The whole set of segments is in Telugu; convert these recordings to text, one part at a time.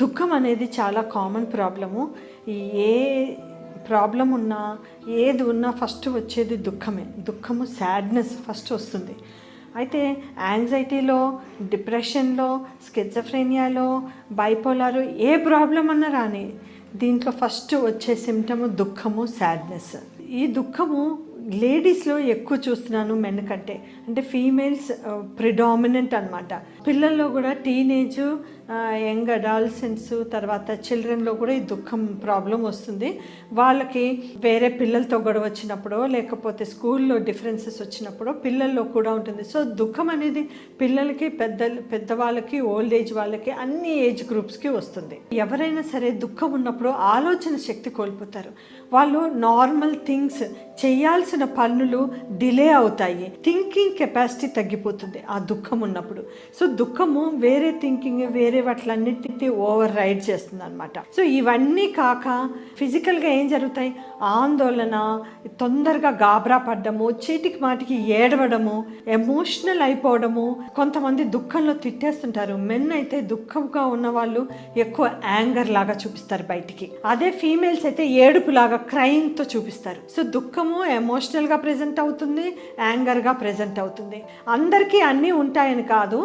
దుఃఖం అనేది చాలా కామన్ ప్రాబ్లము. ఏ ప్రాబ్లం ఉన్నా, ఏది ఉన్నా ఫస్ట్ వచ్చేది దుఃఖమే. దుఃఖము, సాడ్నెస్ ఫస్ట్ వస్తుంది. అయితే యాంగ్జైటీలో, డిప్రెషన్లో, స్కిజోఫ్రెనియాలో, బైపోలార్ ఏ ప్రాబ్లం అన్నా రాని, దీంట్లో ఫస్ట్ వచ్చే సిమ్టము దుఃఖము, సాడ్నెస్. ఈ దుఃఖము లేడీస్లో ఎక్కువ చూస్తున్నాను మెన్ కంటే. అంటే ఫీమేల్స్ ప్రిడామినెంట్ అనమాట. పిల్లల్లో కూడా టీనేజ్, యంగ్ అడాలసెంట్స్, తర్వాత చిల్డ్రన్లో కూడా ఈ దుఃఖం ప్రాబ్లం వస్తుంది. వాళ్ళకి వేరే పిల్లలతో గొడవ వచ్చినప్పుడో, లేకపోతే స్కూల్లో డిఫరెన్సెస్ వచ్చినప్పుడో పిల్లల్లో కూడా ఉంటుంది. సో దుఃఖం అనేది పిల్లలకి, పెద్దవాళ్ళకి, ఓల్డ్ ఏజ్ వాళ్ళకి, అన్ని ఏజ్ గ్రూప్స్కి వస్తుంది. ఎవరైనా సరే దుఃఖం ఉన్నప్పుడు ఆలోచన శక్తి కోల్పోతారు. వాళ్ళు నార్మల్ థింగ్స్ చేయాల్సిన పనులు డిలే అవుతాయి. థింకింగ్ కెపాసిటీ తగ్గిపోతుంది ఆ దుఃఖం ఉన్నప్పుడు. సో దుఃఖము వేరే థింకింగ్, వేరే వాటిలన్నిటిని ఓవర్ రైడ్ చేస్తుంది అనమాట. సో ఇవన్నీ కాక ఫిజికల్గా ఏం జరుగుతాయి? ఆందోళన, తొందరగా గాబరా పడ్డము, చీటికి మాటికి ఏడవడము, ఎమోషనల్ అయిపోవడము. కొంతమంది దుఃఖంలో తిట్టేస్తుంటారు. మెన్ అయితే దుఃఖంగా ఉన్న వాళ్ళు ఎక్కువ యాంగర్ లాగా చూపిస్తారు బయటికి. అదే ఫీమేల్స్ అయితే ఏడుపు లాగా, క్రైయింగ్తో చూపిస్తారు. సో దుఃఖము ఎమోషనల్గా ప్రెజెంట్ అవుతుంది, యాంగర్గా ప్రెజెంట్ అవుతుంది. అందరికీ అన్నీ ఉంటాయని కాదు,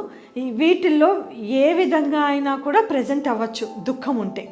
వీటిల్లో ఏ విధంగా అయినా కూడా ప్రెజెంట్ అవ్వచ్చు దుఃఖం ఉంటే.